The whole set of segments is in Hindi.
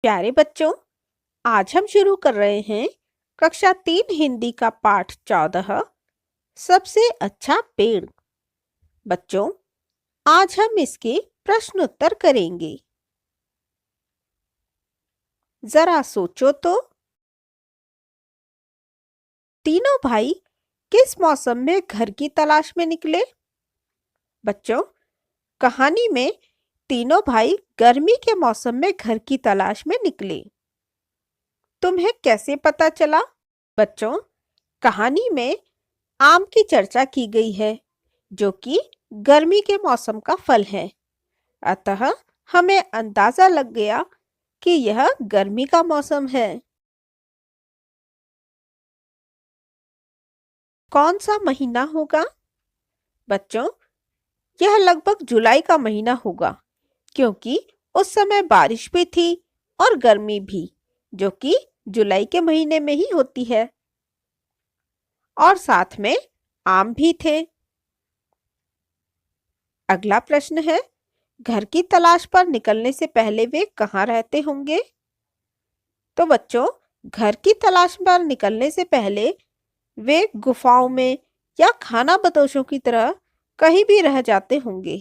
प्यारे बच्चों, आज हम शुरू कर रहे हैं कक्षा 3 हिंदी का पाठ 14 सबसे अच्छा पेड़। बच्चों, आज हम इसके प्रश्न उत्तर करेंगे। जरा सोचो तो, तीनों भाई किस मौसम में घर की तलाश में निकले? बच्चों, कहानी में तीनों भाई गर्मी के मौसम में घर की तलाश में निकले। तुम्हें कैसे पता चला? बच्चों, कहानी में आम की चर्चा की गई है, जो कि गर्मी के मौसम का फल है। अतः हमें अंदाजा लग गया कि यह गर्मी का मौसम है। कौन सा महीना होगा? बच्चों, यह लगभग जुलाई का महीना होगा, क्योंकि उस समय बारिश भी थी और गर्मी भी, जो कि जुलाई के महीने में ही होती है। और साथ में आम भी थे। अगला प्रश्न है, घर की तलाश पर निकलने से पहले वे कहाँ रहते होंगे? तो बच्चों, घर की तलाश पर निकलने से पहले वे गुफाओं में या खाना बदोशों की तरह कहीं भी रह जाते होंगे,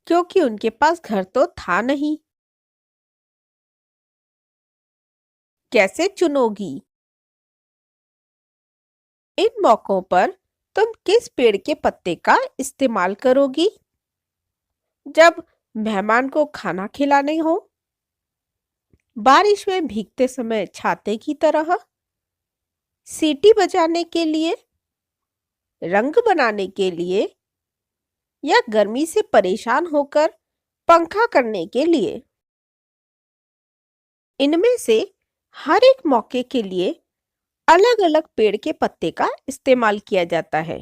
क्योंकि उनके पास घर तो था नहीं। कैसे चुनोगी? इन मौकों पर तुम किस पेड़ के पत्ते का इस्तेमाल करोगी? जब मेहमान को खाना खिलाने हो, बारिश में भीगते समय छाते की तरह, सीटी बजाने के लिए, रंग बनाने के लिए, या गर्मी से परेशान होकर पंखा करने के लिए। इनमें से हर एक मौके के लिए अलग अलग पेड़ के पत्ते का इस्तेमाल किया जाता है।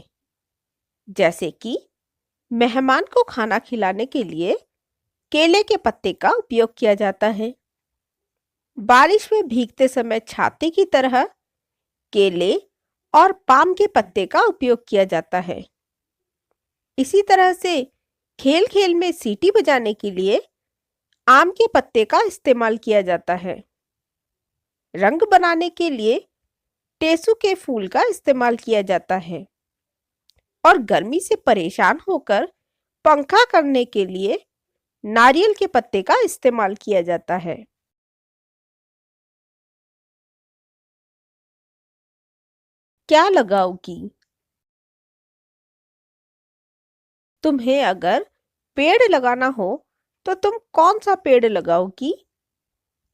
जैसे कि मेहमान को खाना खिलाने के लिए केले के पत्ते का उपयोग किया जाता है। बारिश में भीगते समय छाते की तरह केले और पाम के पत्ते का उपयोग किया जाता है। इसी तरह से खेल खेल में सीटी बजाने के लिए आम के पत्ते का इस्तेमाल किया जाता है। रंग बनाने के लिए टेसू के फूल का इस्तेमाल किया जाता है और गर्मी से परेशान होकर पंखा करने के लिए नारियल के पत्ते का इस्तेमाल किया जाता है। क्या लगाओगी? तुम्हें अगर पेड़ लगाना हो तो तुम कौन सा पेड़ लगाओगी?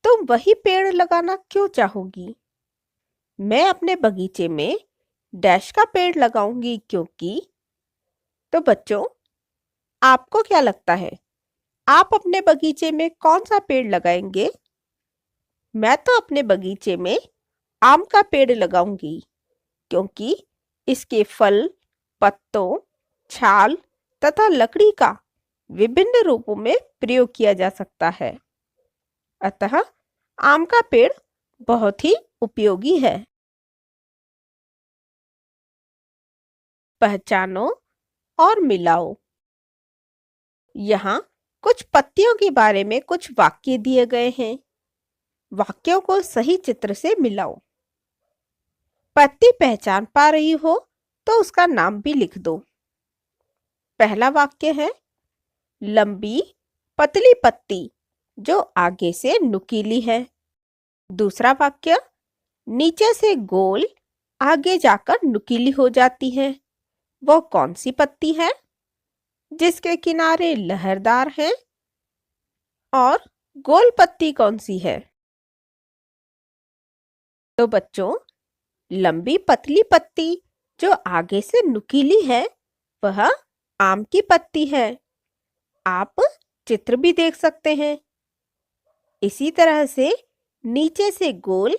तुम वही पेड़ लगाना क्यों चाहोगी? मैं अपने बगीचे में डैश का पेड़ लगाऊंगी, क्योंकि। तो बच्चों, आपको क्या लगता है, आप अपने बगीचे में कौन सा पेड़ लगाएंगे? मैं तो अपने बगीचे में आम का पेड़ लगाऊंगी, क्योंकि इसके फल, पत्तों, छाल तथा लकड़ी का विभिन्न रूपों में प्रयोग किया जा सकता है। अतः आम का पेड़ बहुत ही उपयोगी है। पहचानो और मिलाओ। यहाँ कुछ पत्तियों के बारे में कुछ वाक्य दिए गए हैं। वाक्यों को सही चित्र से मिलाओ। पत्ती पहचान पा रही हो तो उसका नाम भी लिख दो। पहला वाक्य है, लंबी पतली पत्ती जो आगे से नुकीली है। दूसरा वाक्य, नीचे से गोल आगे जाकर नुकीली हो जाती है। वो कौन सी पत्ती है? जिसके किनारे लहरदार हैं। और गोल पत्ती कौन सी है? तो बच्चों, लंबी पतली पत्ती जो आगे से नुकीली है, वह आम की पत्ती है। आप चित्र भी देख सकते हैं। इसी तरह से नीचे से गोल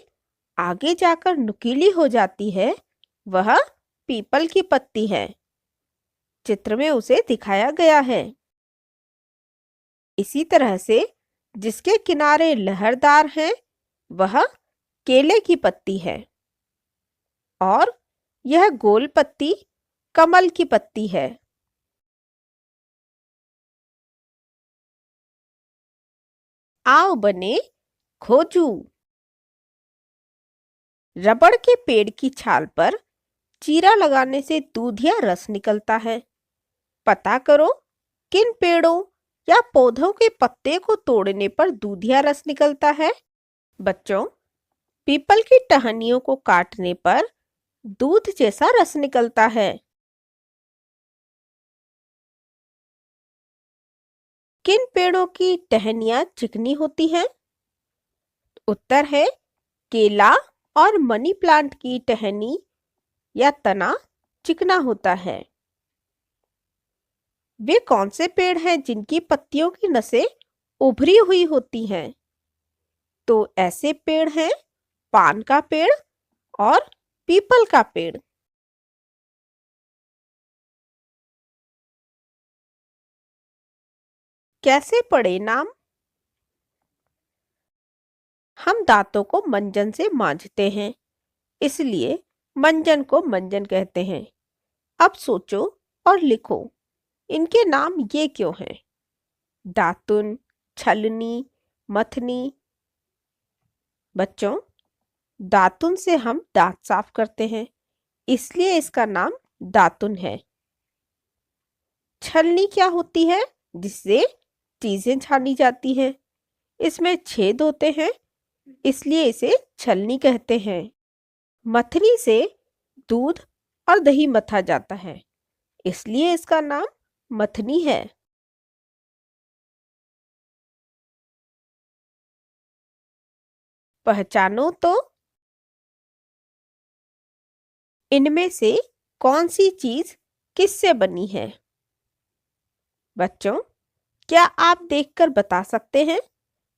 आगे जाकर नुकीली हो जाती है, वह पीपल की पत्ती है। चित्र में उसे दिखाया गया है। इसी तरह से जिसके किनारे लहरदार हैं, वह केले की पत्ती है। और यह गोल पत्ती कमल की पत्ती है। आओ बने खोजू। रबड़ के पेड़ की छाल पर चीरा लगाने से दूध या रस निकलता है। पता करो किन पेड़ों या पौधों के पत्ते को तोड़ने पर दूध या रस निकलता है। बच्चों, पीपल की टहनियों को काटने पर दूध जैसा रस निकलता है। किन पेड़ों की टहनियां चिकनी होती हैं? उत्तर है केला और मनी प्लांट की टहनी या तना चिकना होता है। वे कौन से पेड़ हैं जिनकी पत्तियों की नसें उभरी हुई होती हैं? तो ऐसे पेड़ हैं पान का पेड़ और पीपल का पेड़। कैसे पढ़े नाम? हम दांतों को मंजन से मांजते हैं, इसलिए मंजन को मंजन कहते हैं। अब सोचो और लिखो, इनके नाम ये क्यों हैं? दातुन, छलनी, मथनी। बच्चों, दातुन से हम दांत साफ करते हैं, इसलिए इसका नाम दातुन है। छलनी क्या होती है जिससे चीजें छानी जाती हैं? इसमें छेद होते हैं, इसलिए इसे छलनी कहते हैं। मथनी से दूध और दही मथा जाता है, इसलिए इसका नाम मथनी है। पहचानो तो, इनमें से कौन सी चीज किससे बनी है? बच्चों, क्या आप देखकर बता सकते हैं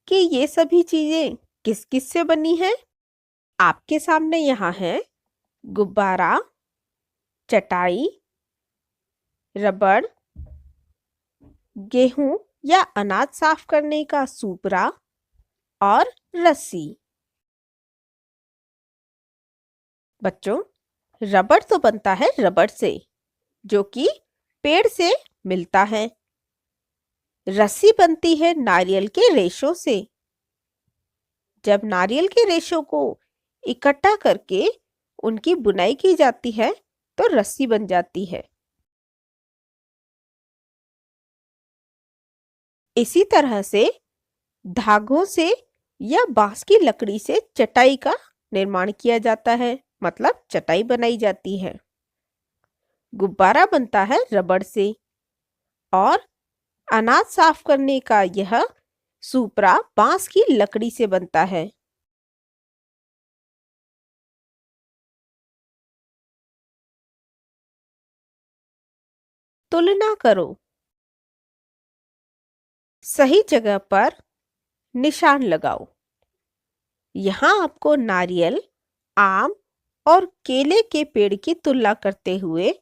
कि ये सभी चीजें किस किस से बनी है? आपके सामने यहाँ है गुब्बारा, चटाई, रबड़, गेहूं या अनाज साफ करने का सूपरा और रस्सी। बच्चों, रबड़ तो बनता है रबड़ से, जो कि पेड़ से मिलता है। रस्सी बनती है नारियल के रेशों से। जब नारियल के रेशों को इकट्ठा करके उनकी बुनाई की जाती है तो रस्सी बन जाती है। इसी तरह से धागों से या बांस की लकड़ी से चटाई का निर्माण किया जाता है, मतलब चटाई बनाई जाती है। गुब्बारा बनता है रबड़ से और अनाज साफ करने का यह सूपरा बांस की लकड़ी से बनता है। तुलना करो। सही जगह पर निशान लगाओ। यहाँ आपको नारियल, आम और केले के पेड़ की तुलना करते हुए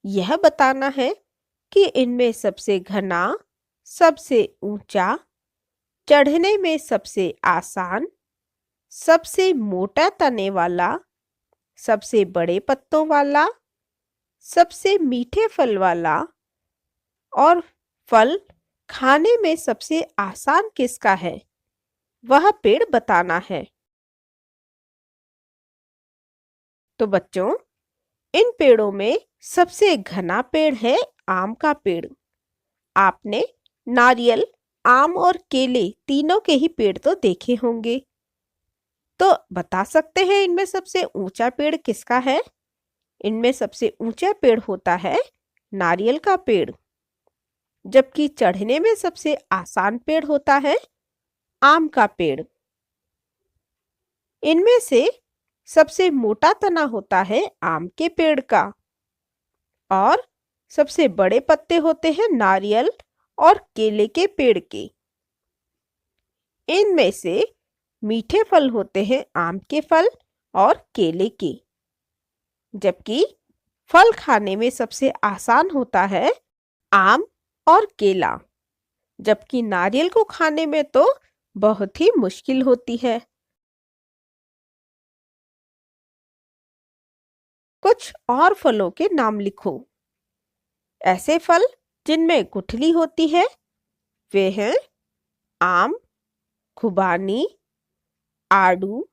यह बताना है कि इनमें सबसे घना, सबसे ऊंचा, चढ़ने में सबसे आसान, सबसे मोटा तने वाला, सबसे बड़े पत्तों वाला, सबसे मीठे फल वाला और फल खाने में सबसे आसान किसका है, वह पेड़ बताना है। तो बच्चों, इन पेड़ों में सबसे घना पेड़ है आम का पेड़। आपने नारियल, आम और केले तीनों के ही पेड़ तो देखे होंगे, तो बता सकते हैं इनमें सबसे ऊंचा पेड़ किसका है? इनमें सबसे ऊंचा पेड़ होता है नारियल का पेड़, जबकि चढ़ने में सबसे आसान पेड़ होता है आम का पेड़। इनमें से सबसे मोटा तना होता है आम के पेड़ का और सबसे बड़े पत्ते होते हैं नारियल और केले के पेड़ के। इनमें से मीठे फल होते हैं आम के फल और केले के, जबकि फल खाने में सबसे आसान होता है आम और केला, जबकि नारियल को खाने में तो बहुत ही मुश्किल होती है। कुछ और फलों के नाम लिखो। ऐसे फल जिनमें गुठली होती है वे हैं आम, खुबानी, आड़ू,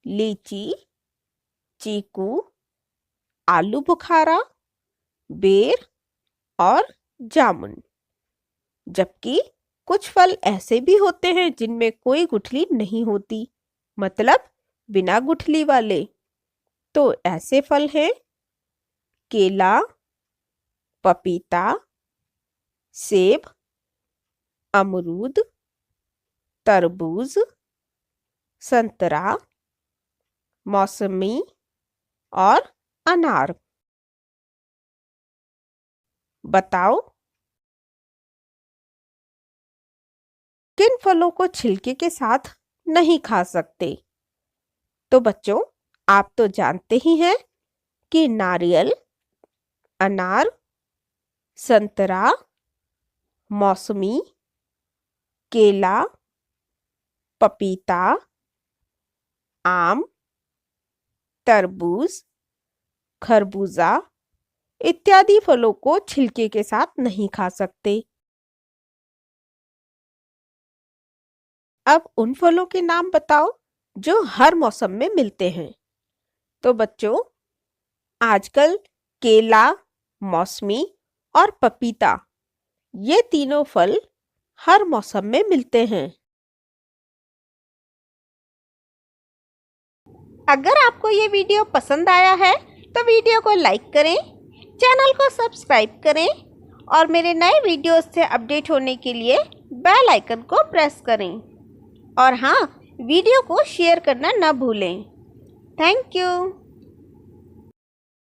लीची, चीकू, आलू बुखारा, बेर और जामुन। जबकि कुछ फल ऐसे भी होते हैं जिनमें कोई गुठली नहीं होती, मतलब बिना गुठली वाले। तो ऐसे फल हैं केला, पपीता, सेब, अमरूद, तरबूज, संतरा, मौसमी और अनार। बताओ किन फलों को छिलके के साथ नहीं खा सकते? तो बच्चों, आप तो जानते ही हैं कि नारियल, अनार, संतरा, मौसमी, केला, पपीता, आम, तरबूज, खरबूजा इत्यादि फलों को छिलके के साथ नहीं खा सकते। अब उन फलों के नाम बताओ जो हर मौसम में मिलते हैं। तो बच्चों, आजकल केला, मौसमी और पपीता ये तीनों फल हर मौसम में मिलते हैं। अगर आपको ये वीडियो पसंद आया है तो वीडियो को लाइक करें, चैनल को सब्सक्राइब करें और मेरे नए वीडियोस से अपडेट होने के लिए बेल आइकन को प्रेस करें। और हाँ, वीडियो को शेयर करना न भूलें। Thank you.